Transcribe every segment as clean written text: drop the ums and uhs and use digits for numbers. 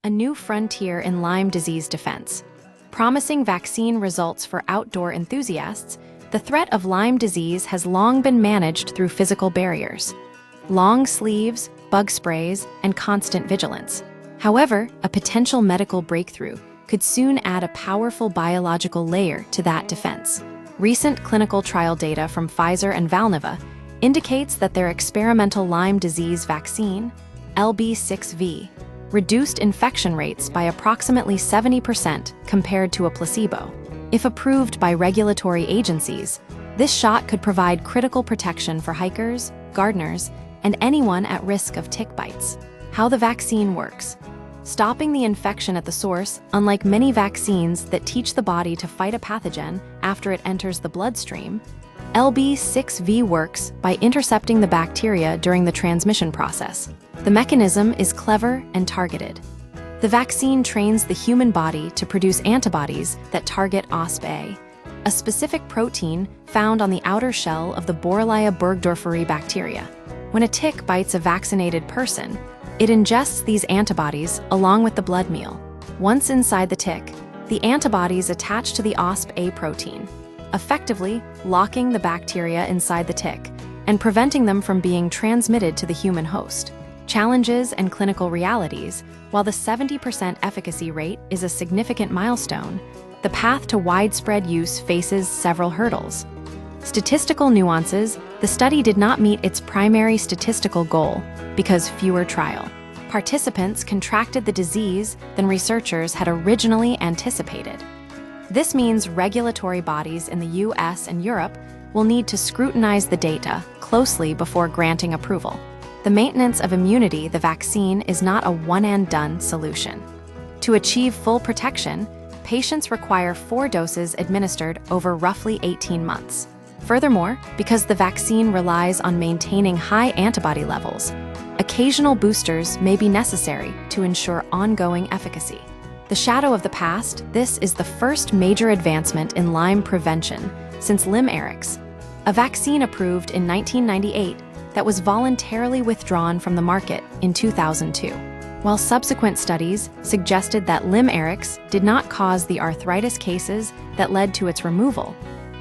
a new frontier in Lyme disease defense. Promising vaccine results for outdoor enthusiasts, the threat of Lyme disease has long been managed through physical barriers: long sleeves, bug sprays, and constant vigilance. However, a potential medical breakthrough could soon add a powerful biological layer to that defense. Recent clinical trial data from Pfizer and Valneva indicates that their experimental Lyme disease vaccine, LB6V, reduced infection rates by approximately 70% compared to a placebo. If approved by regulatory agencies, this shot could provide critical protection for hikers, gardeners, and anyone at risk of tick bites. How the vaccine works. Stopping the infection at the source, unlike many vaccines that teach the body to fight a pathogen after it enters the bloodstream, LB6V works by intercepting the bacteria during the transmission process. The mechanism is clever and targeted. The vaccine trains the human body to produce antibodies that target OspA, a specific protein found on the outer shell of the Borrelia burgdorferi bacteria. When a tick bites a vaccinated person, it ingests these antibodies along with the blood meal. Once inside the tick, the antibodies attach to the OspA protein, effectively locking the bacteria inside the tick and preventing them from being transmitted to the human host. Challenges and clinical realities. While the 70% efficacy rate is a significant milestone, the path to widespread use faces several hurdles. Statistical nuances. The study did not meet its primary statistical goal because fewer trial participants contracted the disease than researchers had originally anticipated. This means regulatory bodies in the US and Europe will need to scrutinize the data closely before granting approval. The maintenance of immunity. The vaccine is not a one-and-done solution. To achieve full protection, patients require 4 doses administered over roughly 18 months. Furthermore, because the vaccine relies on maintaining high antibody levels, occasional boosters may be necessary to ensure ongoing efficacy. The shadow of the past. This is the first major advancement in Lyme prevention since Lyme-Erix, a vaccine approved in 1998 that was voluntarily withdrawn from the market in 2002. While subsequent studies suggested that Lyme-Erix did not cause the arthritis cases that led to its removal,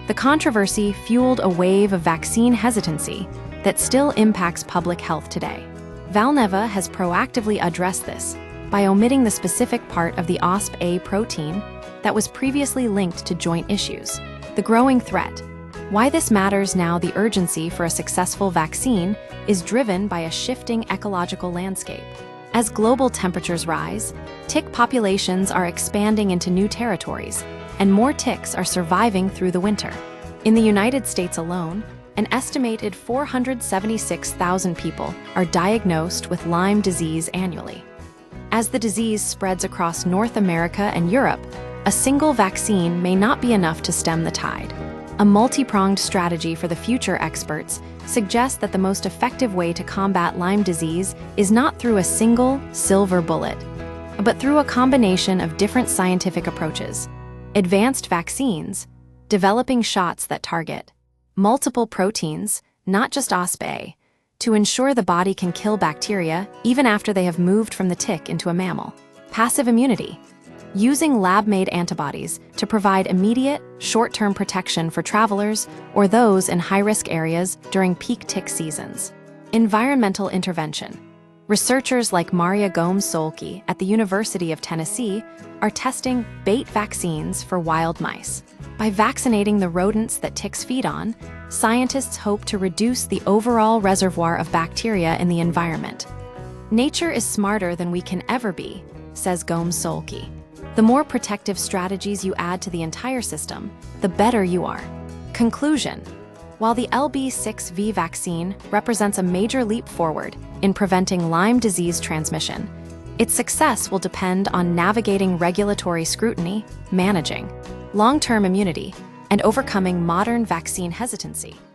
the controversy fueled a wave of vaccine hesitancy that still impacts public health today. Valneva has proactively addressed this by omitting the specific part of the OspA protein that was previously linked to joint issues. The growing threat. Why this matters now. The urgency for a successful vaccine is driven by a shifting ecological landscape. As global temperatures rise, tick populations are expanding into new territories, and more ticks are surviving through the winter. In the United States alone, an estimated 476,000 people are diagnosed with Lyme disease annually. As the disease spreads across North America and Europe, a single vaccine may not be enough to stem the tide. A multi-pronged strategy for the future. Experts suggest that the most effective way to combat Lyme disease is not through a single silver bullet, but through a combination of different scientific approaches. Advanced vaccines, developing shots that target multiple proteins, not just OspA, to ensure the body can kill bacteria even after they have moved from the tick into a mammal. Passive immunity, using lab-made antibodies to provide immediate, short-term protection for travelers or those in high-risk areas during peak tick seasons. Environmental intervention. Researchers like Maria Gomes-Solke at the University of Tennessee are testing bait vaccines for wild mice. By vaccinating the rodents that ticks feed on, scientists hope to reduce the overall reservoir of bacteria in the environment. Nature is smarter than we can ever be, says Gomes-Solke. The more protective strategies you add to the entire system, the better you are. Conclusion. While the LB6V vaccine represents a major leap forward in preventing Lyme disease transmission, its success will depend on navigating regulatory scrutiny, managing long-term immunity, and overcoming modern vaccine hesitancy.